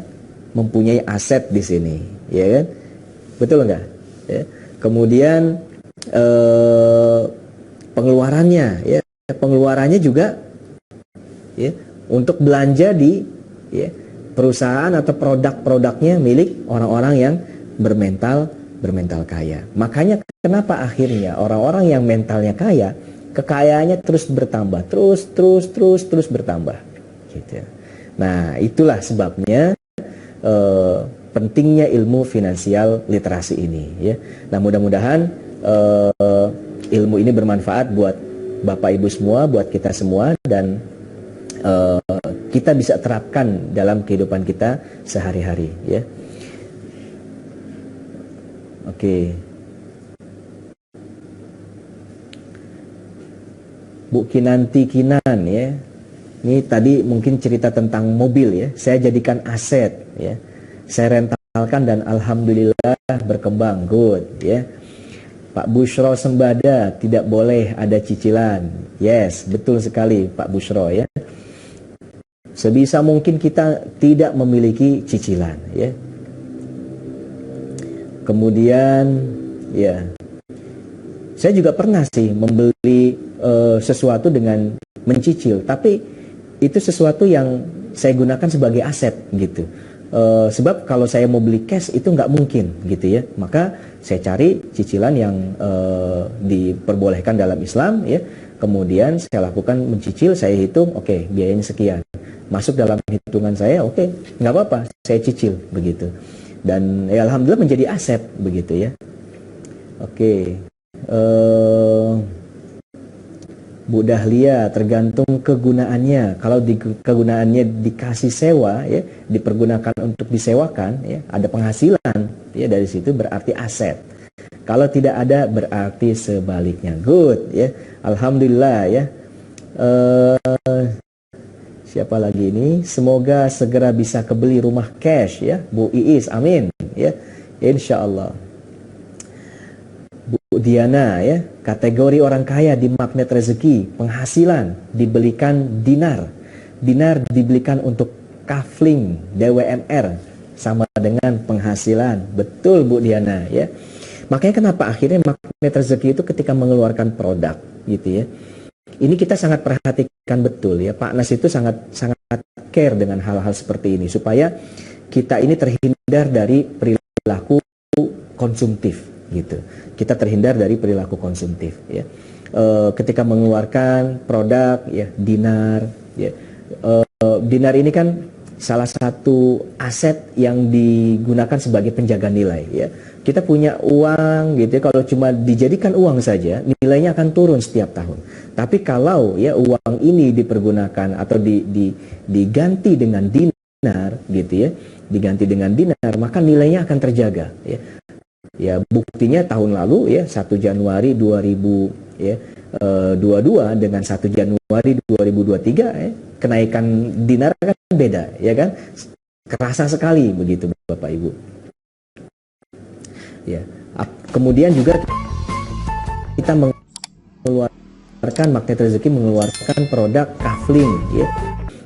mempunyai aset di sini, ya kan? Betul nggak? Ya. Kemudian pengeluarannya juga ya untuk belanja di ya, perusahaan atau produk-produknya milik orang-orang yang bermental kaya. Makanya kenapa akhirnya orang-orang yang mentalnya kaya, kekayaannya terus bertambah, terus bertambah gitu. Nah, itulah sebabnya pentingnya ilmu finansial literasi ini ya. Nah, mudah-mudahan ilmu ini bermanfaat buat Bapak Ibu semua, buat kita semua, dan kita bisa terapkan dalam kehidupan kita sehari-hari ya. Oke. Bu Kinanti Kinan ya. Ini tadi mungkin cerita tentang mobil ya. Saya jadikan aset ya. Saya rentalkan dan alhamdulillah berkembang, good ya. Pak Bushro Sembada, tidak boleh ada cicilan. Yes, betul sekali Pak Bushro ya. Sebisa mungkin kita tidak memiliki cicilan ya. Kemudian ya, saya juga pernah sih membeli sesuatu dengan mencicil, tapi itu sesuatu yang saya gunakan sebagai aset gitu. Sebab kalau saya mau beli cash itu nggak mungkin gitu ya. Maka saya cari cicilan yang diperbolehkan dalam Islam ya. Kemudian saya lakukan mencicil, saya hitung, oke, biayanya sekian. masuk dalam hitungan saya, oke, nggak apa-apa, saya cicil begitu. Dan ya alhamdulillah menjadi aset begitu ya. Oke. Bu Dahlia, tergantung kegunaannya. Kalau kegunaannya dikasih sewa, ya, dipergunakan untuk disewakan, ya, ada penghasilan, ya, dari situ berarti aset. Kalau tidak ada berarti sebaliknya. Good, ya, alhamdulillah, ya. Siapa lagi ini? Semoga segera bisa kebeli rumah cash, ya, Bu Iis, amin, ya, insya Allah. Bu Diana, ya, kategori orang kaya di magnet rezeki, penghasilan dibelikan dinar, dinar dibelikan untuk kafling DWMR sama dengan penghasilan, betul Bu Diana, ya. Makanya kenapa akhirnya magnet rezeki itu ketika mengeluarkan produk, gitu ya, ini kita sangat perhatikan betul, ya. Pak Nas itu sangat care dengan hal-hal seperti ini supaya kita ini terhindar dari perilaku konsumtif. Gitu, kita terhindar dari perilaku konsumtif, ya. Ketika mengeluarkan produk, ya, dinar, ya, dinar ini kan salah satu aset yang digunakan sebagai penjaga nilai, ya. Kita punya uang, gitu ya, kalau cuma dijadikan uang saja nilainya akan turun setiap tahun. Tapi kalau, ya, uang ini dipergunakan atau diganti dengan dinar, gitu ya, diganti dengan dinar, maka nilainya akan terjaga, ya. Ya, buktinya tahun lalu, ya, 1 Januari 2022 dengan 1 Januari 2023, ya, kenaikan dinar kan beda, ya kan? Kerasa sekali begitu Bapak Ibu. Ya. Kemudian juga kita mengeluarkan magnet rezeki, mengeluarkan produk kafling, ya.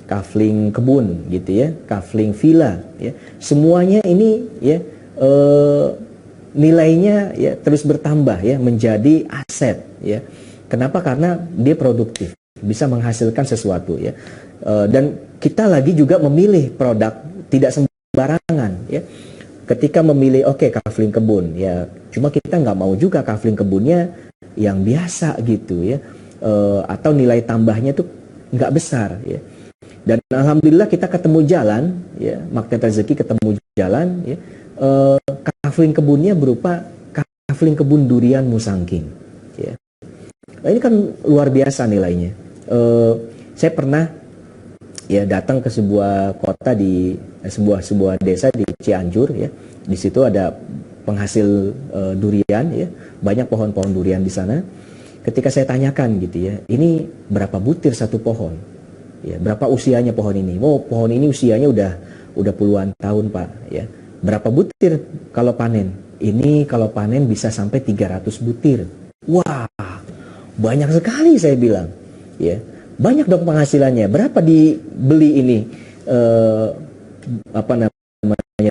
Kafling kebun gitu, ya, kafling villa, ya. Semuanya ini, ya, nilainya, ya, terus bertambah, ya, menjadi aset, ya. Kenapa? Karena dia produktif, bisa menghasilkan sesuatu, ya. Dan kita lagi juga memilih produk tidak sembarangan, ya. Ketika memilih, oke, kafling kebun, ya, cuma kita nggak mau juga kafling kebunnya yang biasa gitu, ya, atau nilai tambahnya tuh nggak besar, ya. Dan alhamdulillah kita ketemu jalan, ya, magnet rezeki ketemu jalan, ya. Kafling kebunnya berupa kafling kebun durian Musangking, ya. Nah, ini kan luar biasa nilainya. Saya pernah, ya, datang ke sebuah kota di sebuah desa di Cianjur, ya. Di situ ada penghasil durian, ya, banyak pohon-pohon durian di sana. Ketika saya tanyakan gitu, ya, ini berapa butir satu pohon, ya, berapa usianya pohon ini? Oh, pohon ini usianya udah puluhan tahun, Pak, ya. Berapa butir kalau panen? Ini kalau panen bisa sampai 300 butir. Wah, banyak sekali, saya bilang, ya. Banyak dong penghasilannya. Berapa dibeli ini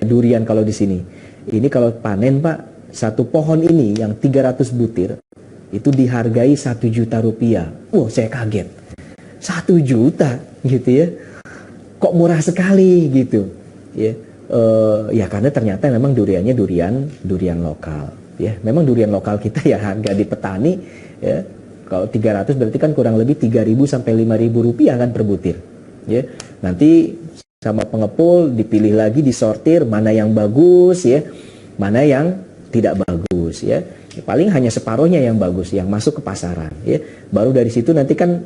durian kalau di sini? Ini kalau panen, Pak, satu pohon ini yang 300 butir itu dihargai 1 juta rupiah. Wah, saya kaget. 1 juta gitu, ya. Kok murah sekali gitu, ya. Ya karena ternyata memang duriannya durian lokal, ya. Memang durian lokal kita, ya, harga di petani, ya, kalau 300 berarti kan kurang lebih 3.000 sampai 5.000 rupiah kan per butir, ya. Nanti sama pengepul dipilih lagi, disortir mana yang bagus, ya, mana yang tidak bagus, ya. Paling hanya separuhnya yang bagus yang masuk ke pasaran, ya. Baru dari situ nanti kan,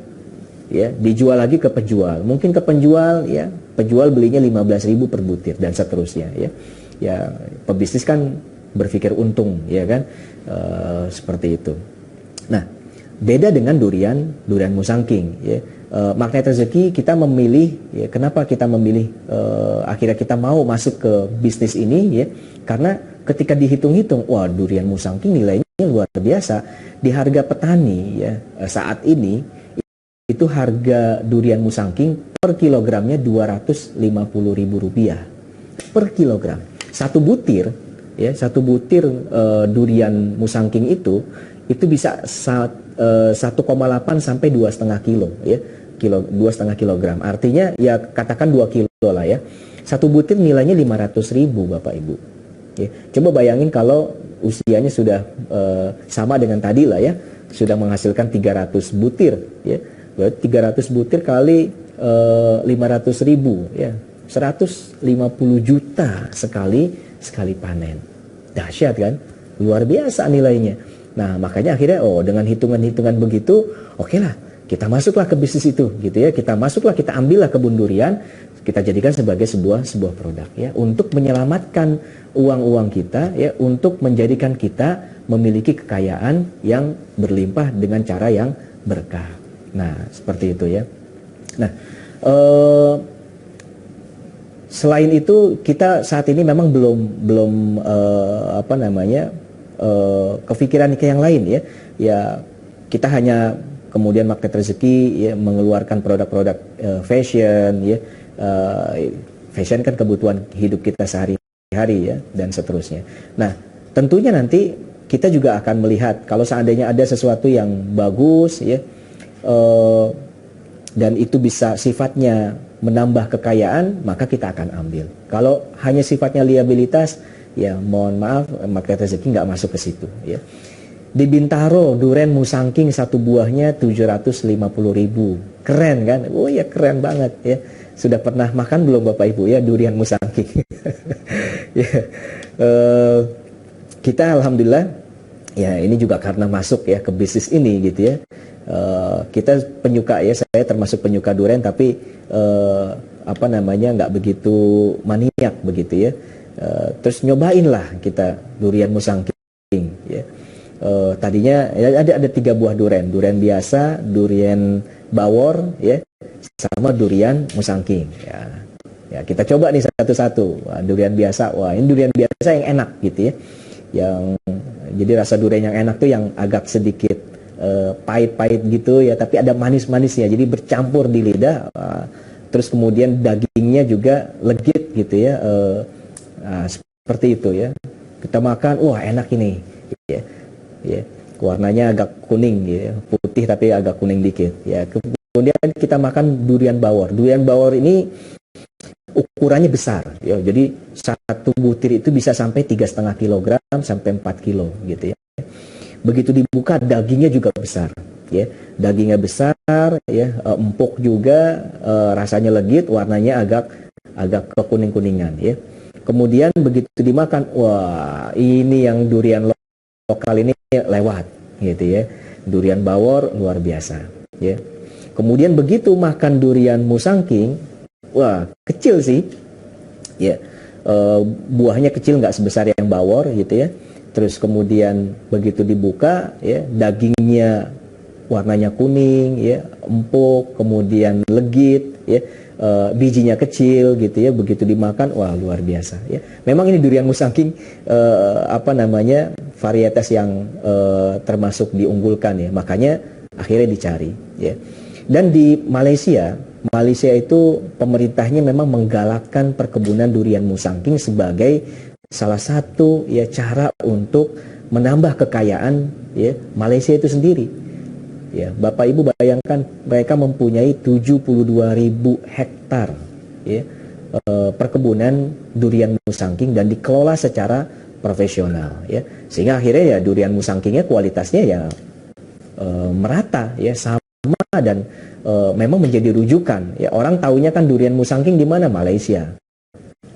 ya, dijual lagi ke penjual. Mungkin ke penjual, ya, penjual belinya 15.000 per butir dan seterusnya, ya. Ya, pebisnis kan berpikir untung, ya kan, seperti itu. Nah, beda dengan durian Musangking, ya. Magnet rezeki kita memilih, ya, kenapa kita memilih, akhirnya kita mau masuk ke bisnis ini, ya, karena ketika dihitung-hitung, wah, durian Musangking nilainya luar biasa di harga petani, ya, saat ini. Itu harga durian Musangking per kilogramnya 250.000 rupiah per kilogram. Satu butir, ya, satu butir durian Musangking itu bisa 1,8 sampai 2,5 kilo, ya, 2,5 kilogram. Artinya, ya, katakan 2 kilo lah, ya. Satu butir nilainya 500.000 Bapak Ibu. Ya, coba bayangin kalau usianya sudah sama dengan tadi lah, ya, sudah menghasilkan 300 butir, ya. Berarti 300 butir kali 500.000 ya, 150 juta sekali panen. Dahsyat kan? Luar biasa nilainya. Nah, makanya akhirnya dengan hitungan-hitungan begitu, oke lah, kita masuklah ke bisnis itu gitu ya. Kita ambillah kebun durian, kita jadikan sebagai sebuah produk ya, untuk menyelamatkan uang-uang kita ya, untuk menjadikan kita memiliki kekayaan yang berlimpah dengan cara yang berkah. Nah, seperti itu ya. Nah, selain itu kita saat ini memang belum kepikiran ke yang lain ya. Ya, kita hanya kemudian Magnet Rezeki ya, mengeluarkan produk-produk fashion ya. Fashion kan kebutuhan hidup kita sehari-hari ya, dan seterusnya. Nah, tentunya nanti kita juga akan melihat kalau seandainya ada sesuatu yang bagus ya, dan itu bisa sifatnya menambah kekayaan, maka kita akan ambil. Kalau hanya sifatnya liabilitas, ya mohon maaf, Magnet Rezeki nggak masuk ke situ ya. Di Bintaro, durian Musangking satu buahnya 750.000. Keren kan? Oh ya, keren banget ya. Sudah pernah makan belum Bapak Ibu ya durian Musangking? Ya, kita alhamdulillah ya, ini juga karena masuk ya ke bisnis ini gitu ya. Kita penyuka ya, saya termasuk penyuka durian, tapi nggak begitu maniak begitu ya. Terus nyobain lah kita durian Musangking ya. Tadinya ya, ada 3 buah durian biasa, durian bawor ya, sama durian Musangking ya. Ya, kita coba nih satu-satu. Durian biasa, wah ini durian biasa yang enak gitu ya. Jadi rasa durian yang enak tuh yang agak sedikit pahit-pahit gitu ya, tapi ada manis-manisnya, jadi bercampur di lidah. Terus kemudian dagingnya juga legit gitu ya, seperti itu ya. Kita makan, wah enak ini ya, ya. Warnanya agak kuning ya, putih tapi agak kuning dikit ya. Kemudian kita makan durian bawor ini ukurannya besar ya, jadi satu butir itu bisa sampai 3,5 kilogram sampai 4 kilo gitu ya. Begitu dibuka dagingnya juga besar ya, dagingnya besar ya, empuk juga, rasanya legit, warnanya agak kekuning-kuningan ya. Kemudian begitu dimakan, wah ini yang durian lokal ini lewat gitu ya, durian bawor luar biasa ya. Kemudian begitu makan durian Musangking, wah kecil sih ya, buahnya kecil, nggak sebesar yang bawor gitu ya. Terus kemudian begitu dibuka ya, dagingnya warnanya kuning ya, empuk, kemudian legit ya, bijinya kecil gitu ya. Begitu dimakan, wah luar biasa ya. Memang ini durian Musangking varietas yang termasuk diunggulkan ya, makanya akhirnya dicari ya. Dan di Malaysia itu pemerintahnya memang menggalakkan perkebunan durian Musangking sebagai salah satu ya cara untuk menambah kekayaan ya Malaysia itu sendiri. Ya, Bapak Ibu bayangkan mereka mempunyai 72.000 hektar ya, perkebunan durian Musangking dan dikelola secara profesional ya. Sehingga akhirnya ya durian Musangkingnya kualitasnya ya merata ya, sama, dan memang menjadi rujukan ya. Orang taunya kan durian Musangking di mana? Malaysia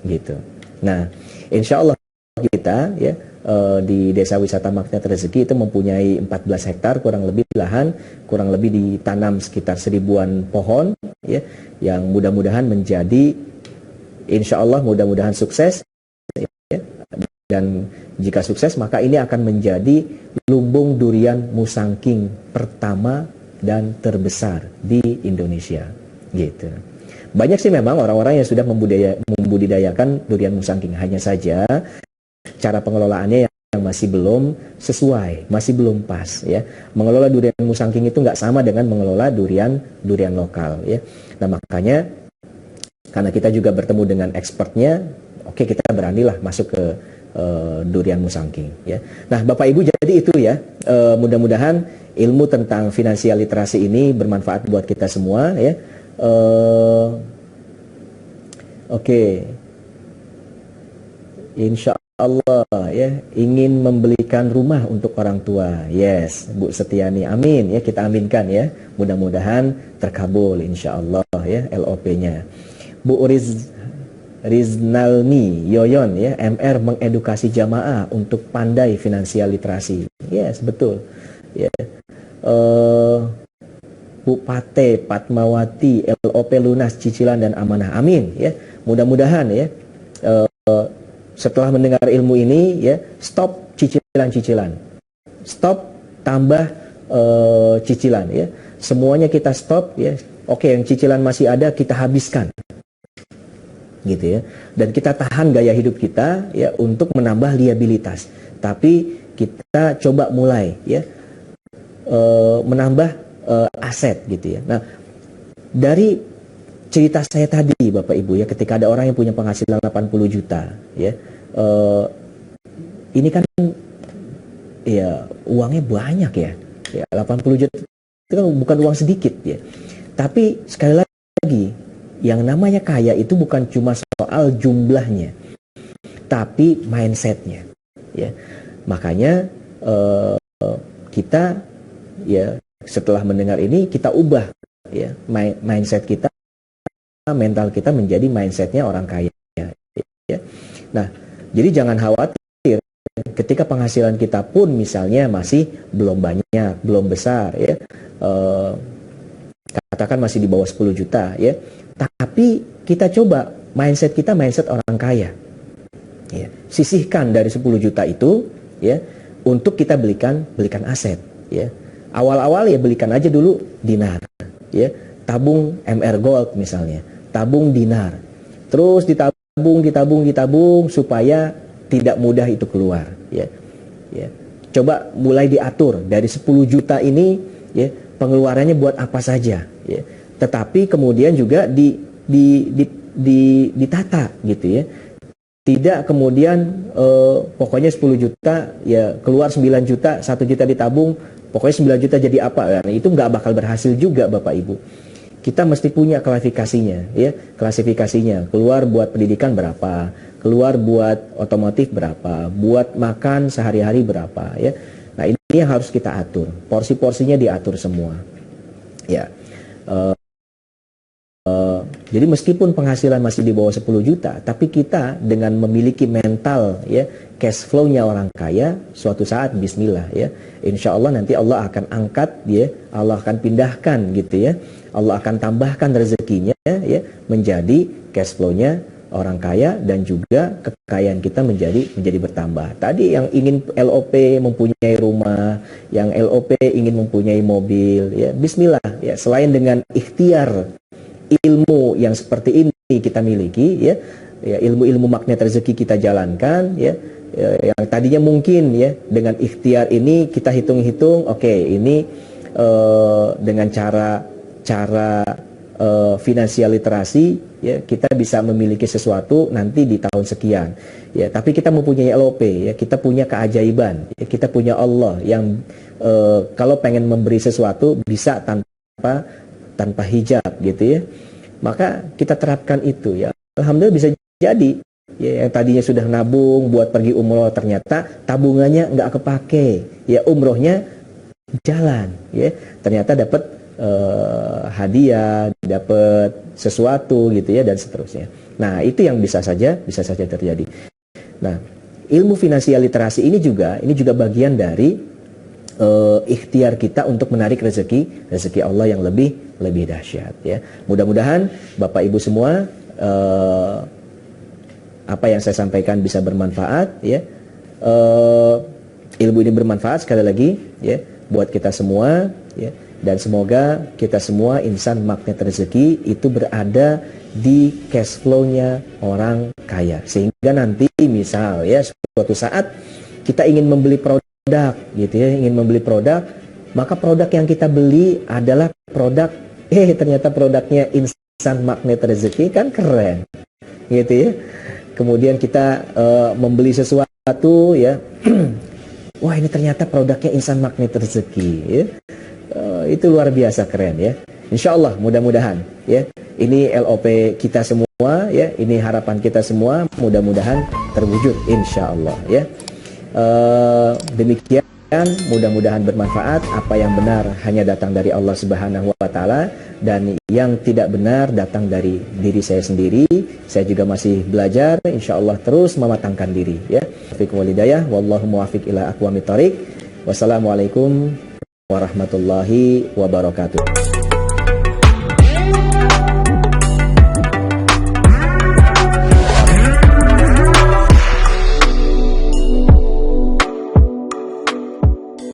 gitu. Nah, insya Allah kita ya di Desa Wisata Magnet Rezeki itu mempunyai 14 hektar kurang lebih lahan, kurang lebih ditanam sekitar 1000-an pohon ya, yang mudah-mudahan menjadi, insya Allah mudah-mudahan sukses ya. Dan jika sukses maka ini akan menjadi lumbung durian Musangking pertama dan terbesar di Indonesia gitu. Banyak sih memang orang-orang yang sudah membudidayakan durian Musangking, hanya saja cara pengelolaannya yang masih belum sesuai, masih belum pas ya. Mengelola durian Musangking itu nggak sama dengan mengelola durian lokal ya. Nah makanya karena kita juga bertemu dengan expertnya, oke, kita beranilah masuk ke durian Musangking ya. Nah Bapak Ibu, jadi itu ya, mudah-mudahan ilmu tentang finansial literasi ini bermanfaat buat kita semua ya. Oke. Insya Allah ya ingin membelikan rumah untuk orang tua. Yes, Bu Setiani, amin ya, kita aminkan ya. Mudah-mudahan terkabul insya Allah ya LOP-nya. Bu Riznalmi Yoyon ya, MR mengedukasi jamaah untuk pandai finansial literasi. Yes, betul. Ya. Bu Pate Patmawati, LOP lunas cicilan dan amanah. Amin ya. Mudah-mudahan ya setelah mendengar ilmu ini ya, stop cicilan-cicilan. Stop tambah cicilan ya. Semuanya kita stop ya. Oke, yang cicilan masih ada kita habiskan. Gitu ya. Dan kita tahan gaya hidup kita ya untuk menambah liabilitas. Tapi kita coba mulai ya menambah aset gitu ya. Nah, dari cerita saya tadi Bapak Ibu ya, ketika ada orang yang punya penghasilan 80 juta ya, ini kan ya uangnya banyak ya. Ya 80 juta itu kan bukan uang sedikit ya. Tapi sekali lagi, yang namanya kaya itu bukan cuma soal jumlahnya, tapi mindsetnya. Ya, makanya kita ya setelah mendengar ini kita ubah ya mindset kita, mental kita menjadi mindsetnya orang kaya. Ya. Nah, jadi jangan khawatir ketika penghasilan kita pun misalnya masih belum banyak, belum besar ya. Katakan masih di bawah 10 juta ya. Tapi kita coba mindset kita mindset orang kaya. Ya. Sisihkan dari 10 juta itu ya untuk kita belikan aset ya. Awal-awal ya belikan aja dulu dinar ya. Tabung MR Gold misalnya, tabung dinar. Terus ditabung supaya tidak mudah itu keluar ya. Ya. Coba mulai diatur dari 10 juta ini ya, pengeluarannya buat apa saja ya. Tetapi kemudian juga ditata gitu ya. Tidak kemudian pokoknya 10 juta ya keluar 9 juta, 1 juta ditabung, pokoknya 9 juta jadi apa? Nah, itu nggak bakal berhasil juga Bapak Ibu. Kita mesti punya klasifikasinya ya, klasifikasinya. Keluar buat pendidikan berapa, keluar buat otomotif berapa, buat makan sehari-hari berapa ya. Nah, ini yang harus kita atur. Porsi-porsinya diatur semua. Ya. Jadi meskipun penghasilan masih di bawah 10 juta, tapi kita dengan memiliki mental ya cash flow-nya orang kaya, suatu saat bismillah ya, insya Allah nanti Allah akan angkat ya, Allah akan pindahkan gitu ya, Allah akan tambahkan rezekinya ya menjadi cash flow-nya orang kaya, dan juga kekayaan kita menjadi bertambah. Tadi yang ingin LOP mempunyai rumah, yang LOP ingin mempunyai mobil ya, bismillah ya, selain dengan ikhtiar ilmu yang seperti ini kita miliki ya, ilmu-ilmu magnet rezeki kita jalankan ya, yang tadinya mungkin ya dengan ikhtiar ini kita hitung-hitung, oke, ini dengan cara finansial literasi ya kita bisa memiliki sesuatu nanti di tahun sekian ya. Tapi kita mempunyai LOP ya, kita punya keajaiban ya, kita punya Allah yang kalau pengen memberi sesuatu bisa tanpa hijab gitu ya, maka kita terapkan itu ya. Alhamdulillah bisa jadi ya, yang tadinya sudah nabung buat pergi umroh ternyata tabungannya nggak kepake ya, umrohnya jalan ya, ternyata dapat hadiah, dapat sesuatu gitu ya, dan seterusnya. Nah, itu yang bisa saja terjadi. Nah, ilmu finansial literasi ini juga bagian dari ikhtiar kita untuk menarik rezeki Allah yang lebih dahsyat ya. Mudah-mudahan Bapak Ibu semua apa yang saya sampaikan bisa bermanfaat ya. Ilmu ini bermanfaat sekali lagi ya buat kita semua ya, dan semoga kita semua insan magnet rezeki itu berada di cash flow-nya orang kaya, sehingga nanti misal ya suatu saat kita ingin membeli produk gitu ya, ingin membeli produk, maka produk yang kita beli adalah produk ternyata produknya insan magnet rezeki, kan keren gitu ya. Kemudian kita membeli sesuatu ya wah, ini ternyata produknya insan magnet rezeki ya. Itu luar biasa keren ya. Insya Allah mudah-mudahan ya, ini LOP kita semua ya, ini harapan kita semua, mudah-mudahan terwujud insya Allah ya. Demikian, mudah-mudahan bermanfaat. Apa yang benar hanya datang dari Allah Subhanahu wa taala, dan yang tidak benar datang dari diri saya sendiri. Saya juga masih belajar, insya Allah terus mematangkan diri ya. Taufiq wal hidayah, wallahu muwaffiq ila aqwamit thoriq. Wassalamualaikum warahmatullahi wabarakatuh.